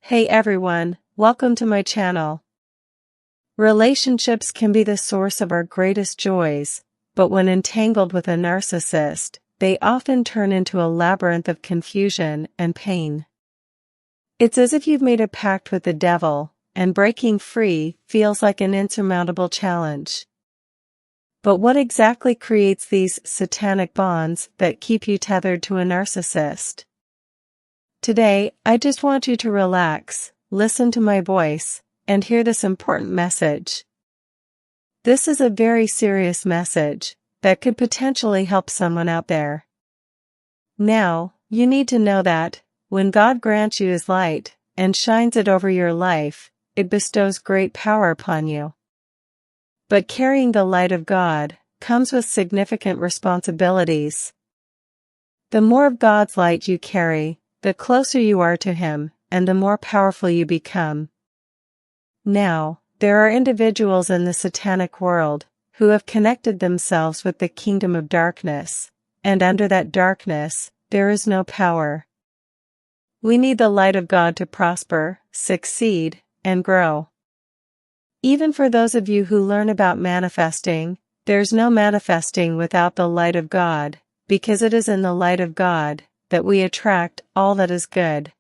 Hey everyone, welcome to my channel. Relationships can be the source of our greatest joys, but when entangled with a narcissist, they often turn into a labyrinth of confusion and pain. It's as if you've made a pact with the devil, and breaking free feels like an insurmountable challenge. But what exactly creates these satanic bonds that keep you tethered to a narcissist? Today, I just want you to relax, listen to my voice, and hear this important message. This is a very serious message that could potentially help someone out there. Now, you need to know that, when God grants you His light and shines it over your life, it bestows great power upon you. But carrying the light of God comes with significant responsibilities. The more of God's light you carry, the closer you are to Him, and the more powerful you become. Now, there are individuals in the satanic world who have connected themselves with the kingdom of darkness, and under that darkness, there is no power. We need the light of God to prosper, succeed, and grow. Even for those of you who learn about manifesting, there's no manifesting without the light of God, because it is in the light of God that we attract all that is good.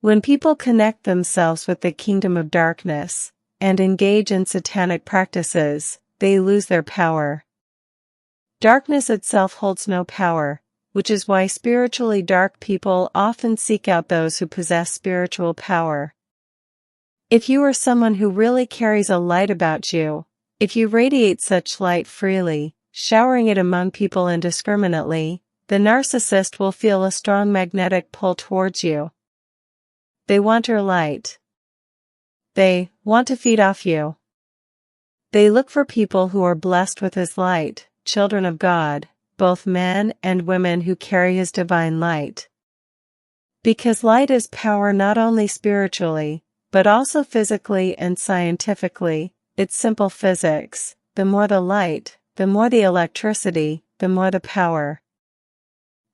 When people connect themselves with the kingdom of darkness and engage in satanic practices, they lose their power. Darkness itself holds no power, which is why spiritually dark people often seek out those who possess spiritual power. If you are someone who really carries a light about you, if you radiate such light freely, showering it among people indiscriminately, the narcissist will feel a strong magnetic pull towards you. They want your light. They want to feed off you. They look for people who are blessed with His light, children of God, both men and women who carry His divine light. Because light is power not only spiritually, but also physically and scientifically, it's simple physics. The more the light, the more the electricity, the more the power.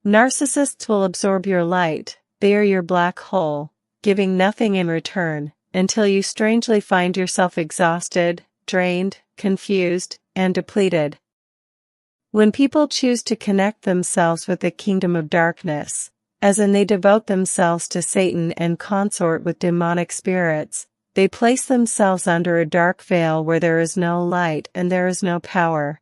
Narcissists will absorb your light, they are your black hole, giving nothing in return, until you strangely find yourself exhausted, drained, confused, and depleted. When people choose to connect themselves with the kingdom of darkness, as in they devote themselves to Satan and consort with demonic spirits, they place themselves under a dark veil where there is no light and there is no power.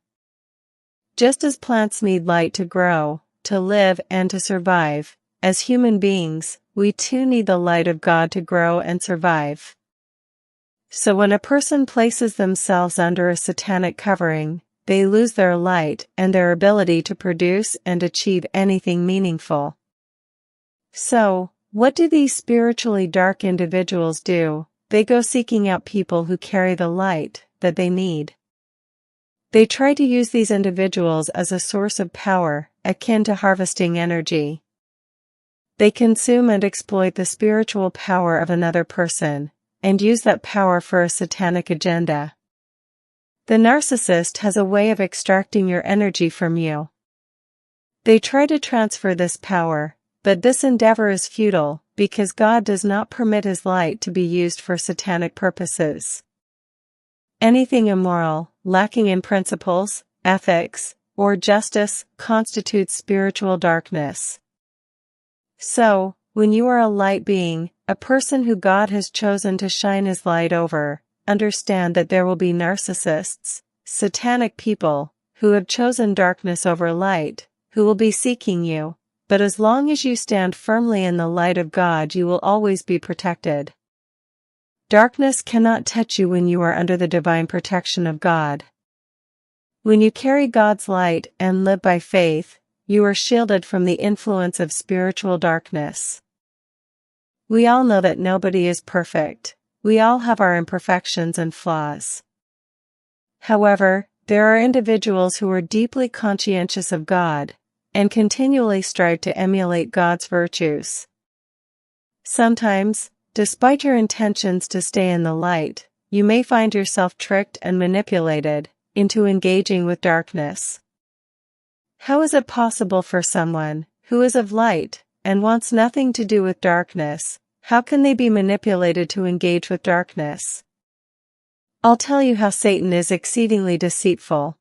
Just as plants need light to grow, to live and to survive, as human beings, we too need the light of God to grow and survive. So when a person places themselves under a satanic covering, they lose their light and their ability to produce and achieve anything meaningful. So, what do these spiritually dark individuals do? They go seeking out people who carry the light that they need. They try to use these individuals as a source of power, akin to harvesting energy. They consume and exploit the spiritual power of another person, and use that power for a satanic agenda. The narcissist has a way of extracting your energy from you. They try to transfer this power, but this endeavor is futile, because God does not permit His light to be used for satanic purposes. Anything immoral, lacking in principles, ethics, or justice constitutes spiritual darkness. So, when you are a light being, a person who God has chosen to shine His light over, understand that there will be narcissists, satanic people, who have chosen darkness over light, who will be seeking you, but as long as you stand firmly in the light of God, you will always be protected. Darkness cannot touch you when you are under the divine protection of God. When you carry God's light and live by faith, you are shielded from the influence of spiritual darkness. We all know that nobody is perfect. We all have our imperfections and flaws. However, there are individuals who are deeply conscientious of God, and continually strive to emulate God's virtues. Sometimes, despite your intentions to stay in the light, you may find yourself tricked and manipulated into engaging with darkness. How is it possible for someone who is of light and wants nothing to do with darkness? How can they be manipulated to engage with darkness? I'll tell you how Satan is exceedingly deceitful.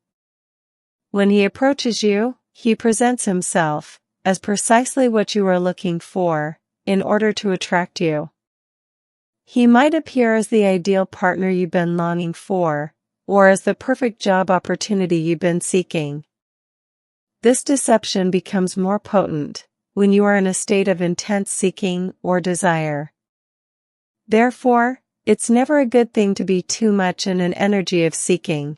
When he approaches you, he presents himself as precisely what you are looking for, in order to attract you. He might appear as the ideal partner you've been longing for, or as the perfect job opportunity you've been seeking. This deception becomes more potent when you are in a state of intense seeking or desire. Therefore, it's never a good thing to be too much in an energy of seeking.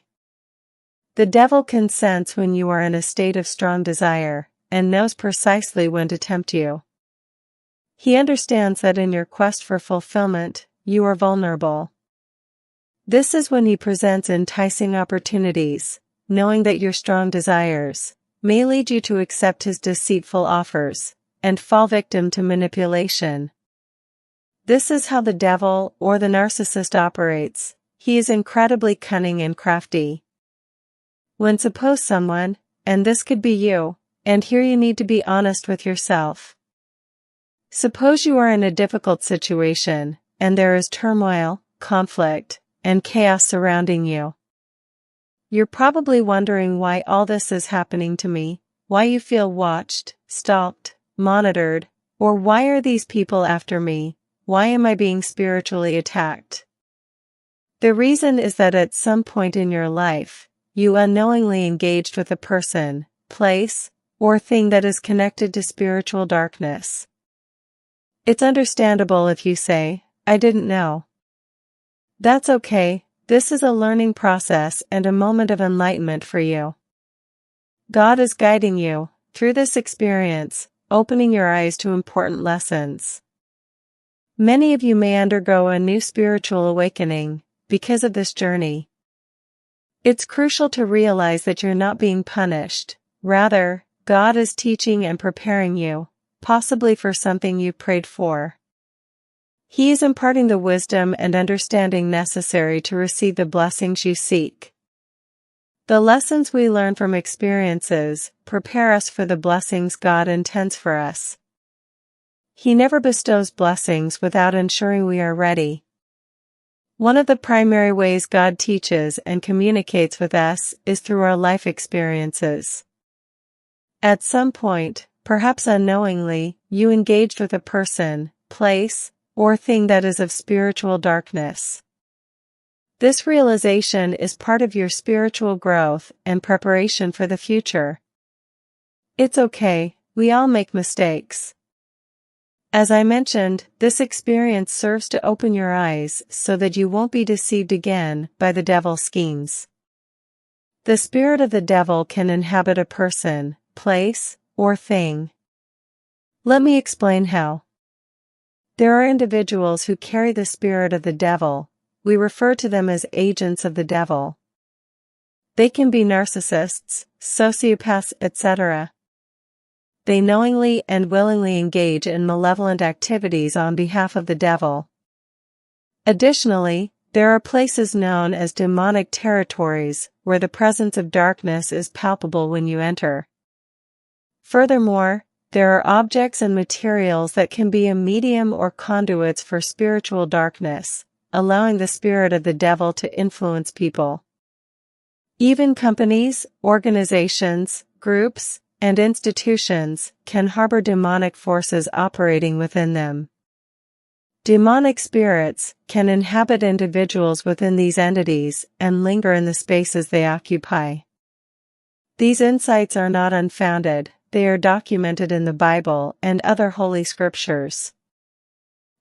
The devil can sense when you are in a state of strong desire, and knows precisely when to tempt you. He understands that in your quest for fulfillment, you are vulnerable. This is when he presents enticing opportunities, knowing that your strong desires may lead you to accept his deceitful offers, and fall victim to manipulation. This is how the devil or the narcissist operates. He is incredibly cunning and crafty. When suppose someone, and this could be you, and here you need to be honest with yourself. Suppose you are in a difficult situation, and there is turmoil, conflict, and chaos surrounding you. You're probably wondering why all this is happening to me, why you feel watched, stalked, monitored, or why are these people after me, why am I being spiritually attacked? The reason is that at some point in your life, you unknowingly engaged with a person, place, or thing that is connected to spiritual darkness. It's understandable if you say, I didn't know. That's okay, this is a learning process and a moment of enlightenment for you. God is guiding you through this experience, opening your eyes to important lessons. Many of you may undergo a new spiritual awakening because of this journey. It's crucial to realize that you're not being punished, rather, God is teaching and preparing you, possibly for something you prayed for. He is imparting the wisdom and understanding necessary to receive the blessings you seek. The lessons we learn from experiences prepare us for the blessings God intends for us. He never bestows blessings without ensuring we are ready. One of the primary ways God teaches and communicates with us is through our life experiences. At some point, perhaps unknowingly, you engaged with a person, place, or thing that is of spiritual darkness. This realization is part of your spiritual growth and preparation for the future. It's okay, we all make mistakes. As I mentioned, this experience serves to open your eyes so that you won't be deceived again by the devil's schemes. The spirit of the devil can inhabit a person, place, or thing. Let me explain how. There are individuals who carry the spirit of the devil. We refer to them as agents of the devil. They can be narcissists, sociopaths, etc. They knowingly and willingly engage in malevolent activities on behalf of the devil. Additionally, there are places known as demonic territories where the presence of darkness is palpable when you enter. Furthermore, there are objects and materials that can be a medium or conduits for spiritual darkness, allowing the spirit of the devil to influence people. Even companies, organizations, groups, and institutions can harbor demonic forces operating within them. Demonic spirits can inhabit individuals within these entities and linger in the spaces they occupy. These insights are not unfounded. They are documented in the Bible and other holy scriptures.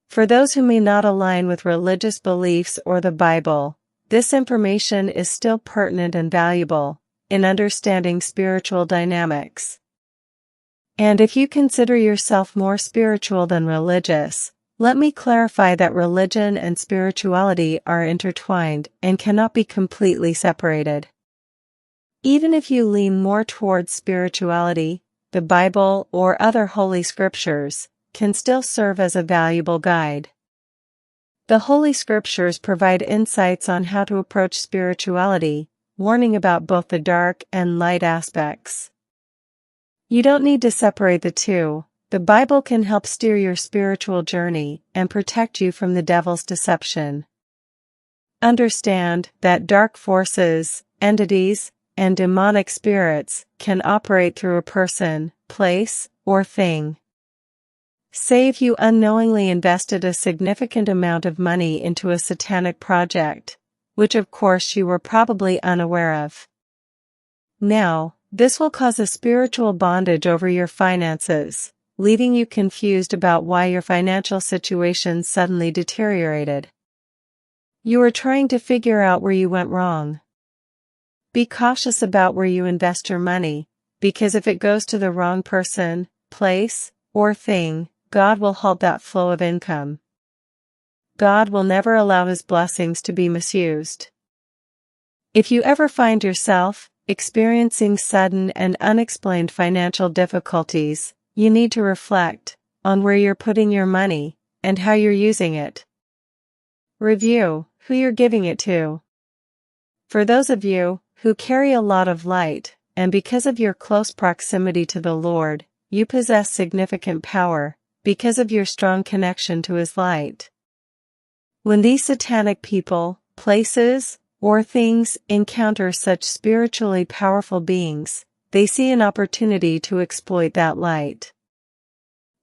For those who may not align with religious beliefs or the Bible, this information is still pertinent and valuable in understanding spiritual dynamics. And if you consider yourself more spiritual than religious, let me clarify that religion and spirituality are intertwined and cannot be completely separated. Even if you lean more towards spirituality, the Bible or other holy scriptures can still serve as a valuable guide. The holy scriptures provide insights on how to approach spirituality, warning about both the dark and light aspects. You don't need to separate the two, The Bible can help steer your spiritual journey and protect you from the devil's deception. Understand that dark forces, entities, and demonic spirits can operate through a person, place, or thing. Say if you unknowingly invested a significant amount of money into a satanic project, which of course you were probably unaware of. Now, this will cause a spiritual bondage over your finances, leaving you confused about why your financial situation suddenly deteriorated. You are trying to figure out where you went wrong. Be cautious about where you invest your money, because if it goes to the wrong person, place, or thing, God will halt that flow of income. God will never allow His blessings to be misused. If you ever find yourself experiencing sudden and unexplained financial difficulties, you need to reflect on where you're putting your money and how you're using it. Review who you're giving it to. For those of you who carry a lot of light, and because of your close proximity to the Lord, you possess significant power, because of your strong connection to His light. When these satanic people, places, or things encounter such spiritually powerful beings, they see an opportunity to exploit that light.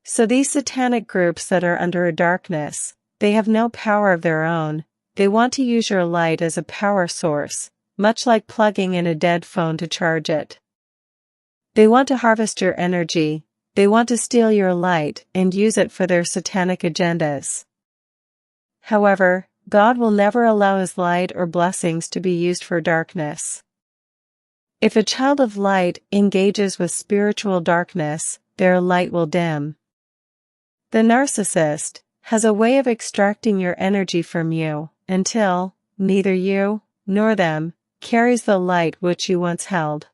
So these satanic groups that are under a darkness, they have no power of their own, they want to use your light as a power source, much like plugging in a dead phone to charge it. They want to harvest your energy, they want to steal your light and use it for their satanic agendas. However, God will never allow His light or blessings to be used for darkness. If a child of light engages with spiritual darkness, their light will dim. The narcissist has a way of extracting your energy from you until neither you nor them carries the light which you once held.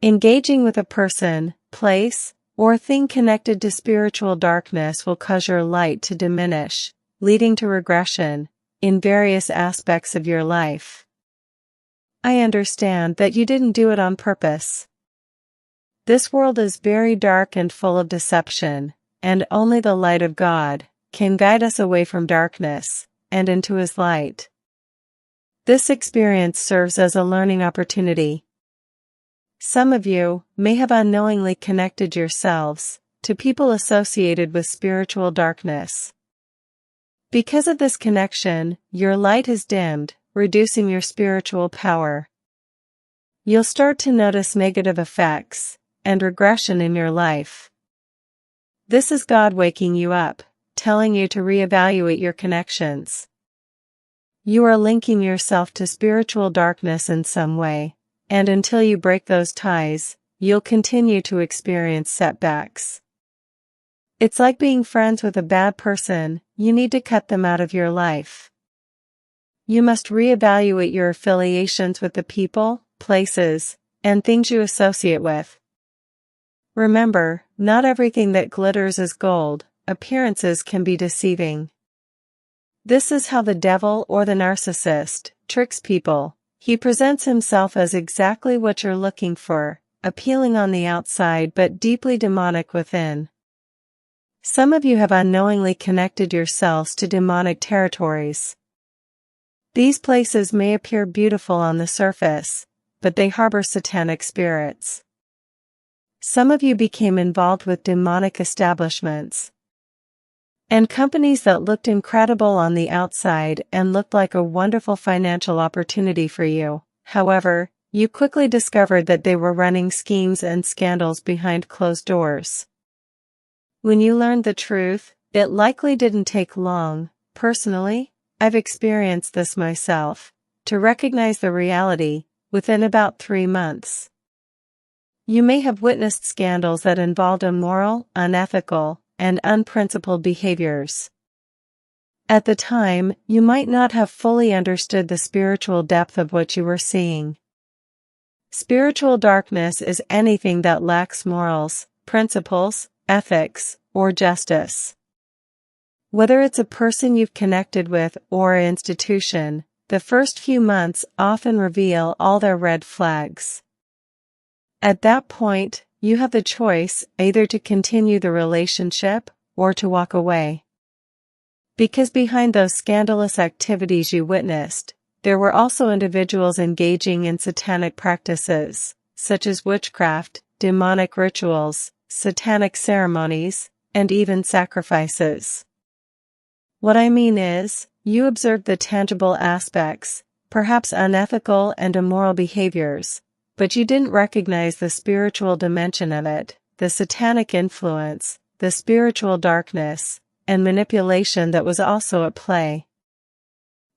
Engaging with a person, place, or thing connected to spiritual darkness will cause your light to diminish, leading to regression in various aspects of your life. I understand that you didn't do it on purpose. This world is very dark and full of deception, and only the light of God can guide us away from darkness and into His light. This experience serves as a learning opportunity. Some of you may have unknowingly connected yourselves to people associated with spiritual darkness. Because of this connection, your light is dimmed, reducing your spiritual power. You'll start to notice negative effects and regression in your life. This is God waking you up, telling you to reevaluate your connections. You are linking yourself to spiritual darkness in some way, and until you break those ties, you'll continue to experience setbacks. It's like being friends with a bad person, you need to cut them out of your life. You must reevaluate your affiliations with the people, places, and things you associate with. Remember, not everything that glitters is gold, appearances can be deceiving. This is how the devil or the narcissist tricks people. He presents himself as exactly what you're looking for, appealing on the outside but deeply demonic within. Some of you have unknowingly connected yourselves to demonic territories. These places may appear beautiful on the surface, but they harbor satanic spirits. Some of you became involved with demonic establishments and companies that looked incredible on the outside and looked like a wonderful financial opportunity for you. However, you quickly discovered that they were running schemes and scandals behind closed doors. When you learned the truth, it likely didn't take long. Personally, I've experienced this myself, to recognize the reality within about 3 months. You may have witnessed scandals that involved immoral, unethical, and unprincipled behaviors. At the time, you might not have fully understood the spiritual depth of what you were seeing. Spiritual darkness is anything that lacks morals, principles, ethics, or justice. Whether it's a person you've connected with or an institution, the first few months often reveal all their red flags. At that point, you have the choice either to continue the relationship or to walk away. Because behind those scandalous activities you witnessed, there were also individuals engaging in satanic practices, such as witchcraft, demonic rituals, satanic ceremonies, and even sacrifices. What I mean is, you observed the tangible aspects, perhaps unethical and immoral behaviors, but you didn't recognize the spiritual dimension of it, the satanic influence, the spiritual darkness, and manipulation that was also at play.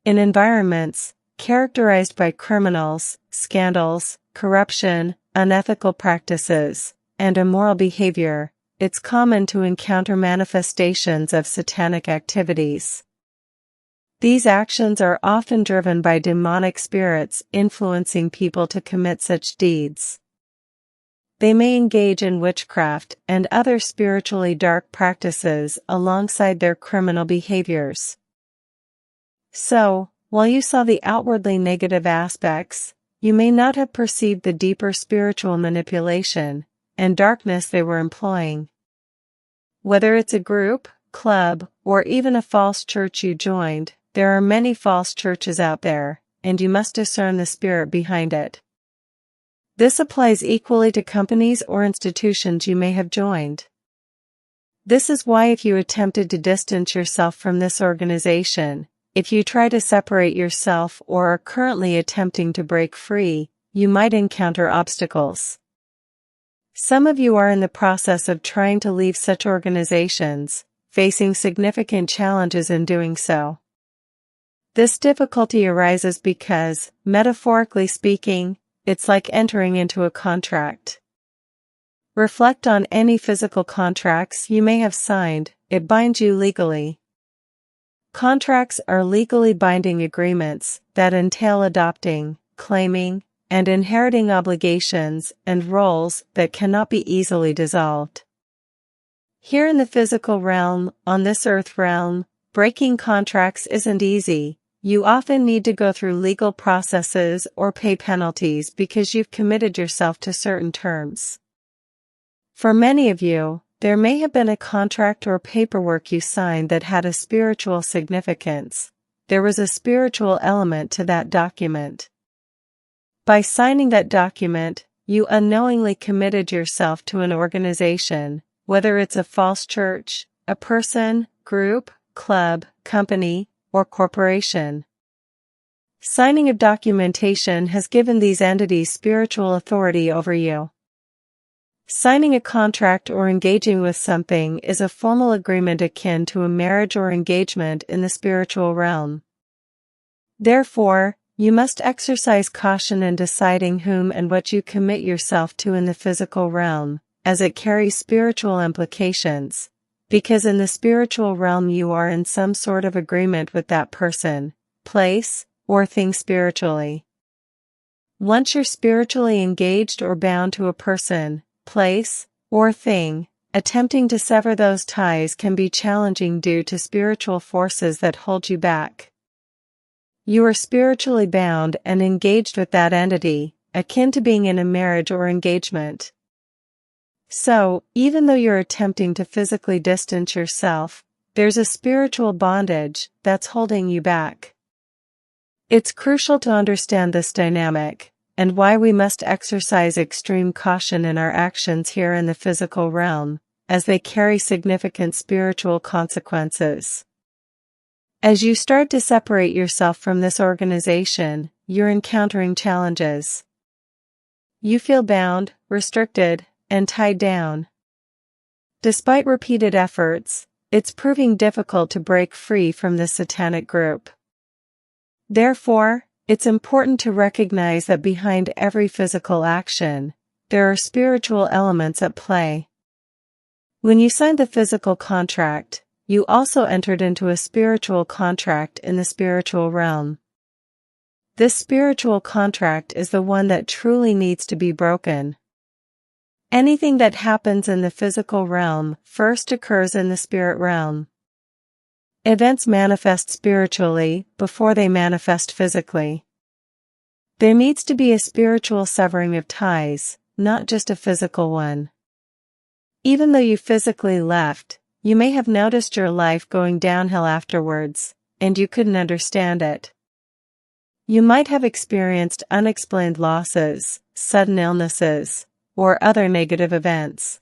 In environments characterized by criminals, scandals, corruption, unethical practices, and immoral behavior, it's common to encounter manifestations of satanic activities. These actions are often driven by demonic spirits influencing people to commit such deeds. They may engage in witchcraft and other spiritually dark practices alongside their criminal behaviors. So, while you saw the outwardly negative aspects, you may not have perceived the deeper spiritual manipulation and darkness they were employing. Whether it's a group, club, or even a false church you joined, there are many false churches out there, and you must discern the spirit behind it. This applies equally to companies or institutions you may have joined. This is why if you attempted to distance yourself from this organization, if you try to separate yourself or are currently attempting to break free, you might encounter obstacles. Some of you are in the process of trying to leave such organizations, facing significant challenges in doing so. This difficulty arises because, metaphorically speaking, it's like entering into a contract. Reflect on any physical contracts you may have signed, it binds you legally. Contracts are legally binding agreements that entail adopting, claiming, and inheriting obligations and roles that cannot be easily dissolved. Here in the physical realm, on this earth realm, breaking contracts isn't easy. You often need to go through legal processes or pay penalties because you've committed yourself to certain terms. For many of you, there may have been a contract or paperwork you signed that had a spiritual significance. There was a spiritual element to that document. By signing that document, you unknowingly committed yourself to an organization, whether it's a false church, a person, group, club, company, or corporation. Signing of documentation has given these entities spiritual authority over you. Signing a contract or engaging with something is a formal agreement akin to a marriage or engagement in the spiritual realm. Therefore, you must exercise caution in deciding whom and what you commit yourself to in the physical realm, as it carries spiritual implications. Because in the spiritual realm you are in some sort of agreement with that person, place, or thing spiritually. Once you're spiritually engaged or bound to a person, place, or thing, attempting to sever those ties can be challenging due to spiritual forces that hold you back. You are spiritually bound and engaged with that entity, akin to being in a marriage or engagement. So, even though you're attempting to physically distance yourself, there's a spiritual bondage that's holding you back. It's crucial to understand this dynamic, and why we must exercise extreme caution in our actions here in the physical realm, as they carry significant spiritual consequences. As you start to separate yourself from this organization, you're encountering challenges. You feel bound, restricted, and tied down. Despite repeated efforts, it's proving difficult to break free from this satanic group. Therefore, it's important to recognize that behind every physical action, there are spiritual elements at play. When you signed the physical contract, you also entered into a spiritual contract in the spiritual realm. This spiritual contract is the one that truly needs to be broken. Anything that happens in the physical realm first occurs in the spirit realm. Events manifest spiritually before they manifest physically. There needs to be a spiritual severing of ties, not just a physical one. Even though you physically left, you may have noticed your life going downhill afterwards, and you couldn't understand it. You might have experienced unexplained losses, sudden illnesses, or other negative events.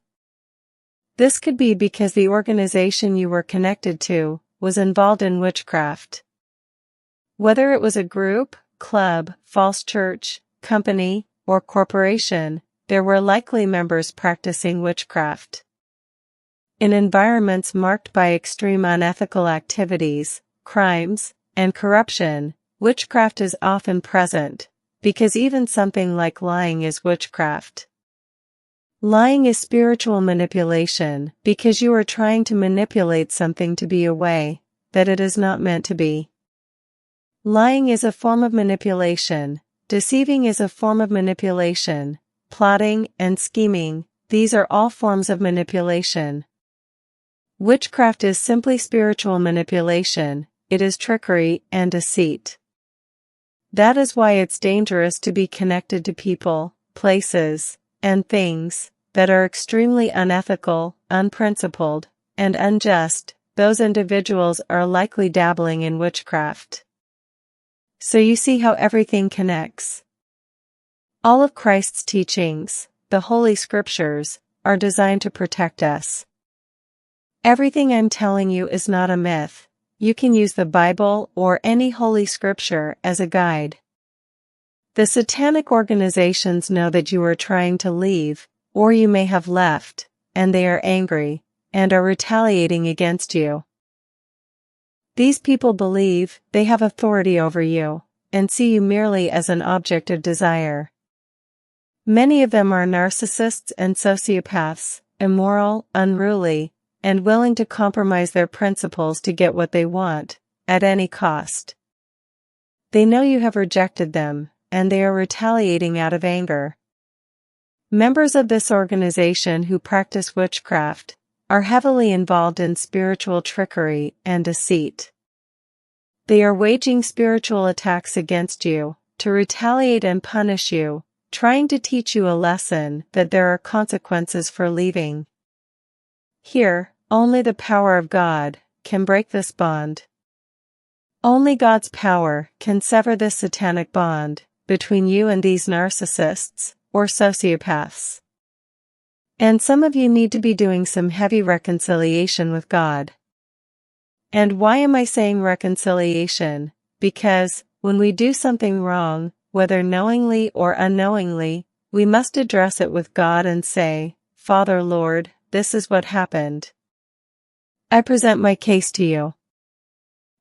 This could be because the organization you were connected to was involved in witchcraft. Whether it was a group, club, false church, company, or corporation, there were likely members practicing witchcraft. In environments marked by extreme unethical activities, crimes, and corruption, witchcraft is often present, because even something like lying is witchcraft. Lying is spiritual manipulation because you are trying to manipulate something to be a way that it is not meant to be. Lying is a form of manipulation, deceiving is a form of manipulation, plotting and scheming, these are all forms of manipulation. Witchcraft is simply spiritual manipulation, it is trickery and deceit. That is why it's dangerous to be connected to people, places, and things that are extremely unethical, unprincipled, and unjust. Those individuals are likely dabbling in witchcraft. So you see how everything connects. All of Christ's teachings, the Holy Scriptures, are designed to protect us. Everything I'm telling you is not a myth. You can use the Bible or any Holy Scripture as a guide. The Satanic organizations know that you are trying to leave, or you may have left, and they are angry, and are retaliating against you. These people believe they have authority over you, and see you merely as an object of desire. Many of them are narcissists and sociopaths, immoral, unruly, and willing to compromise their principles to get what they want, at any cost. They know you have rejected them, and they are retaliating out of anger. Members of this organization who practice witchcraft are heavily involved in spiritual trickery and deceit. They are waging spiritual attacks against you, to retaliate and punish you, trying to teach you a lesson that there are consequences for leaving. Here, only the power of God can break this bond. Only God's power can sever this satanic bond between you and these narcissists or sociopaths. And some of you need to be doing some heavy reconciliation with God. And why am I saying reconciliation? Because, when we do something wrong, whether knowingly or unknowingly, we must address it with God and say, Father Lord, this is what happened. I present my case to you.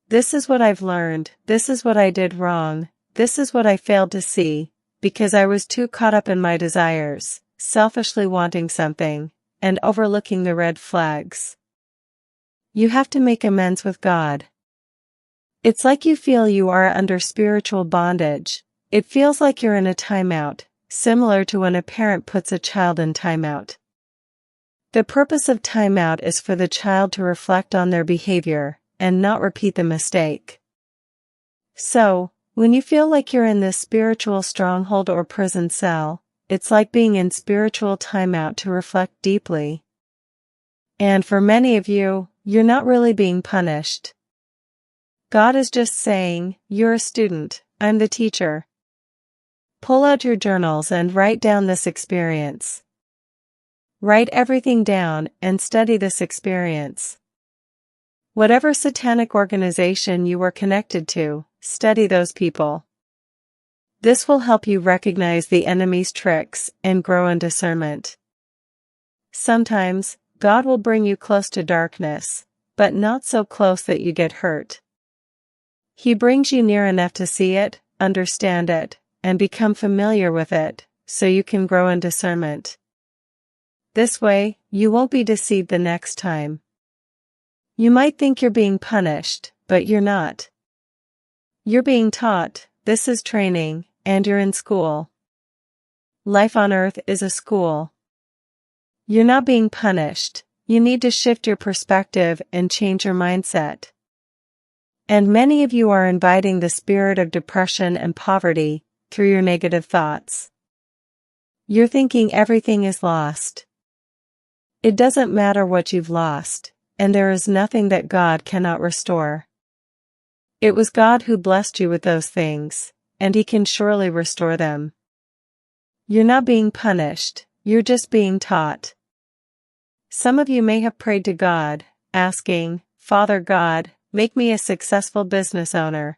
This is what I've learned, this is what I did wrong, this is what I failed to see, because I was too caught up in my desires, selfishly wanting something, and overlooking the red flags. You have to make amends with God. It's like you feel you are under spiritual bondage. It feels like you're in a timeout, similar to when a parent puts a child in timeout. The purpose of timeout is for the child to reflect on their behavior, and not repeat the mistake. So, when you feel like you're in this spiritual stronghold or prison cell, it's like being in spiritual timeout to reflect deeply. And for many of you, you're not really being punished. God is just saying, you're a student, I'm the teacher. Pull out your journals and write down this experience. Write everything down and study this experience. Whatever satanic organization you were connected to, study those people. This will help you recognize the enemy's tricks and grow in discernment. Sometimes, God will bring you close to darkness, but not so close that you get hurt. He brings you near enough to see it, understand it, and become familiar with it, so you can grow in discernment. This way, you won't be deceived the next time. You might think you're being punished, but you're not. You're being taught, this is training, and you're in school. Life on earth is a school. You're not being punished, you need to shift your perspective and change your mindset. And many of you are inviting the spirit of depression and poverty through your negative thoughts. You're thinking everything is lost. It doesn't matter what you've lost, and there is nothing that God cannot restore. It was God who blessed you with those things, and He can surely restore them. You're not being punished, you're just being taught. Some of you may have prayed to God, asking, "Father God, make me a successful business owner."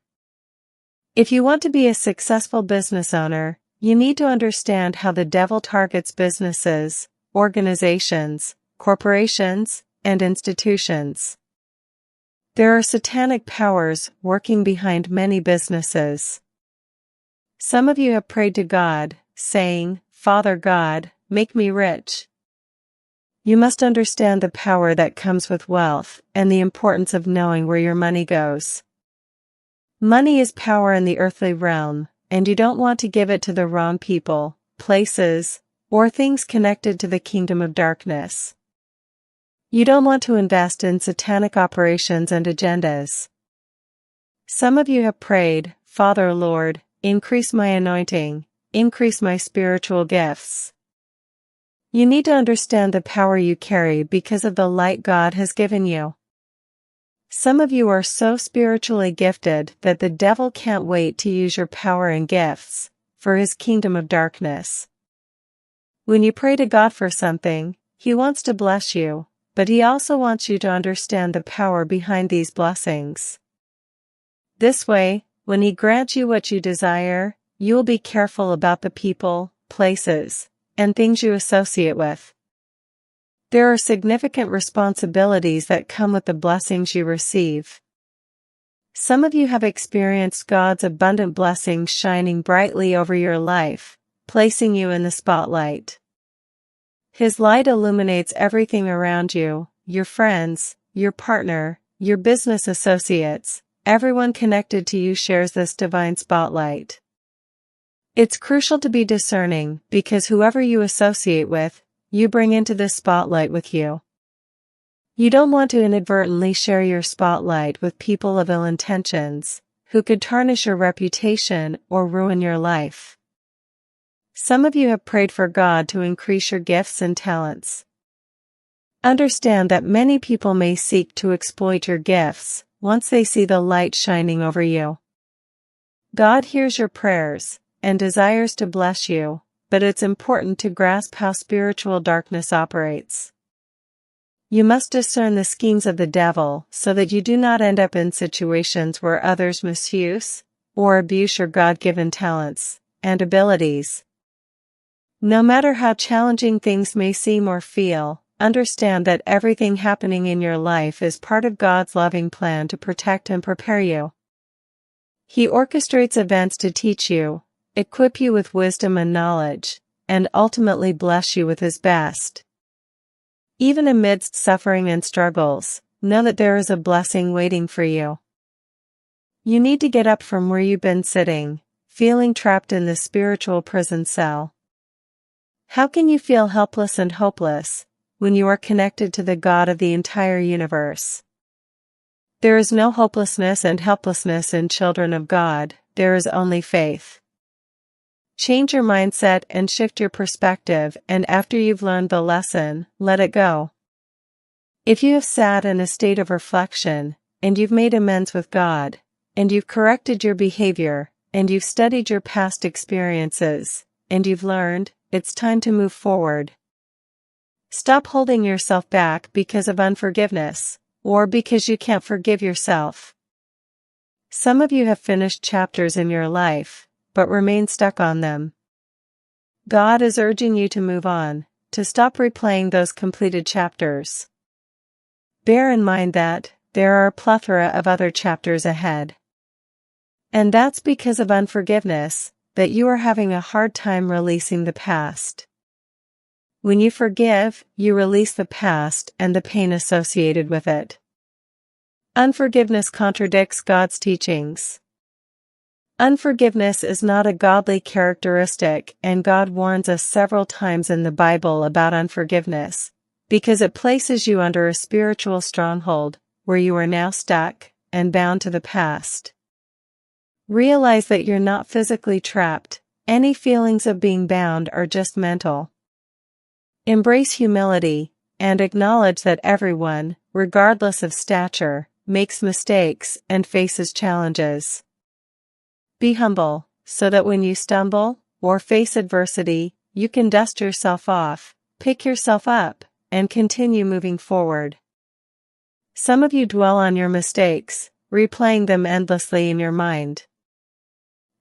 If you want to be a successful business owner, you need to understand how the devil targets businesses, organizations, corporations, and institutions. There are satanic powers working behind many businesses. Some of you have prayed to God, saying, "Father God, make me rich." You must understand the power that comes with wealth and the importance of knowing where your money goes. Money is power in the earthly realm, and you don't want to give it to the wrong people, places, or things connected to the kingdom of darkness. You don't want to invest in satanic operations and agendas. Some of you have prayed, "Father Lord, increase my anointing, increase my spiritual gifts." You need to understand the power you carry because of the light God has given you. Some of you are so spiritually gifted that the devil can't wait to use your power and gifts for his kingdom of darkness. When you pray to God for something, He wants to bless you, but He also wants you to understand the power behind these blessings. This way, when He grants you what you desire, you will be careful about the people, places, and things you associate with. There are significant responsibilities that come with the blessings you receive. Some of you have experienced God's abundant blessings shining brightly over your life, placing you in the spotlight. His light illuminates everything around you, your friends, your partner, your business associates, everyone connected to you shares this divine spotlight. It's crucial to be discerning because whoever you associate with, you bring into this spotlight with you. You don't want to inadvertently share your spotlight with people of ill intentions, who could tarnish your reputation or ruin your life. Some of you have prayed for God to increase your gifts and talents. Understand that many people may seek to exploit your gifts once they see the light shining over you. God hears your prayers and desires to bless you, but it's important to grasp how spiritual darkness operates. You must discern the schemes of the devil so that you do not end up in situations where others misuse or abuse your God-given talents and abilities. No matter how challenging things may seem or feel, understand that everything happening in your life is part of God's loving plan to protect and prepare you. He orchestrates events to teach you, equip you with wisdom and knowledge, and ultimately bless you with His best. Even amidst suffering and struggles, know that there is a blessing waiting for you. You need to get up from where you've been sitting, feeling trapped in this spiritual prison cell. How can you feel helpless and hopeless when you are connected to the God of the entire universe? There is no hopelessness and helplessness in children of God, there is only faith. Change your mindset and shift your perspective, and after you've learned the lesson, let it go. If you have sat in a state of reflection, and you've made amends with God, and you've corrected your behavior, and you've studied your past experiences, and you've learned, it's time to move forward. Stop holding yourself back because of unforgiveness, or because you can't forgive yourself. Some of you have finished chapters in your life, but remain stuck on them. God is urging you to move on, to stop replaying those completed chapters. Bear in mind that there are a plethora of other chapters ahead. And that's because of unforgiveness, that you are having a hard time releasing the past. When you forgive, you release the past and the pain associated with it. Unforgiveness contradicts God's teachings. Unforgiveness is not a godly characteristic, and God warns us several times in the Bible about unforgiveness, because it places you under a spiritual stronghold, where you are now stuck and bound to the past. Realize that you're not physically trapped, Any feelings of being bound are just mental. Embrace humility, and acknowledge that everyone, regardless of stature, makes mistakes and faces challenges. Be humble, so that when you stumble, or face adversity, you can dust yourself off, pick yourself up, and continue moving forward. Some of you dwell on your mistakes, replaying them endlessly in your mind.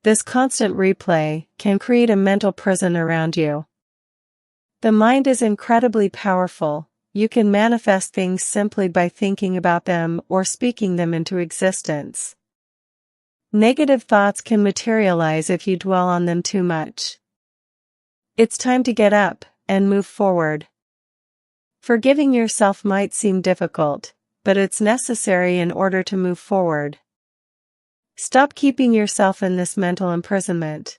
This constant replay can create a mental prison around you. The mind is incredibly powerful. You can manifest things simply by thinking about them or speaking them into existence. Negative thoughts can materialize if you dwell on them too much. It's time to get up and move forward. Forgiving yourself might seem difficult, but it's necessary in order to move forward. Stop keeping yourself in this mental imprisonment.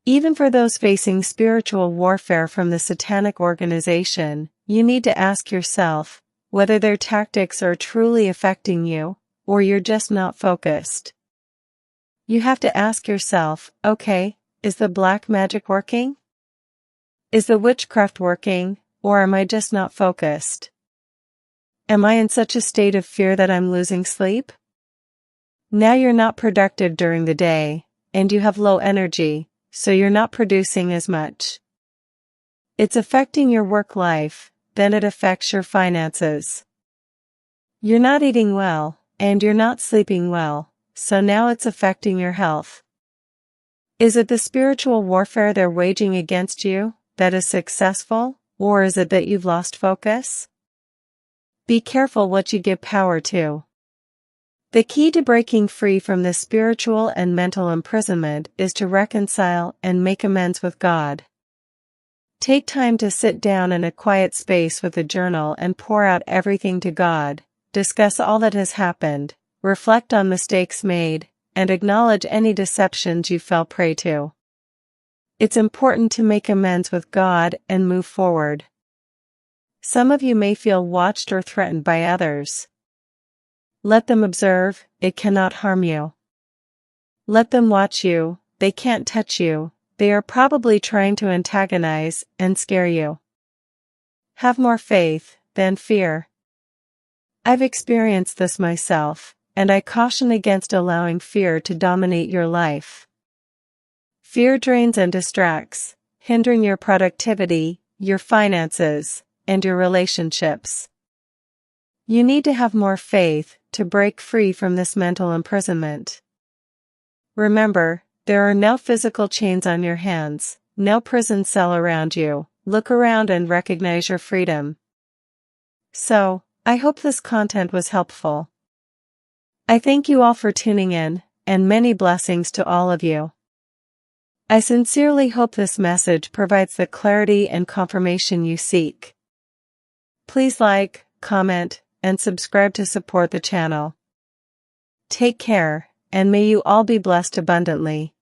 Even for those facing spiritual warfare from the Satanic organization, you need to ask yourself whether their tactics are truly affecting you, or you're just not focused. You have to ask yourself, okay, is the black magic working? Is the witchcraft working, or am I just not focused? Am I in such a state of fear that I'm losing sleep? Now you're not productive during the day, and you have low energy, so you're not producing as much. It's affecting your work life, then it affects your finances. You're not eating well, and you're not sleeping well, so now it's affecting your health. Is it the spiritual warfare they're waging against you that is successful, or is it that you've lost focus? Be careful what you give power to. The key to breaking free from this spiritual and mental imprisonment is to reconcile and make amends with God. Take time to sit down in a quiet space with a journal and pour out everything to God, discuss all that has happened, reflect on mistakes made, and acknowledge any deceptions you fell prey to. It's important to make amends with God and move forward. Some of you may feel watched or threatened by others. Let them observe, it cannot harm you. Let them watch you, they can't touch you, they are probably trying to antagonize and scare you. Have more faith than fear. I've experienced this myself, and I caution against allowing fear to dominate your life. Fear drains and distracts, hindering your productivity, your finances, and your relationships. You need to have more faith to break free from this mental imprisonment. Remember, there are no physical chains on your hands, no prison cell around you. Look around and recognize your freedom. So, I hope this content was helpful. I thank you all for tuning in, and many blessings to all of you. I sincerely hope this message provides the clarity and confirmation you seek. Please like, comment, and subscribe to support the channel. Take care, and may you all be blessed abundantly.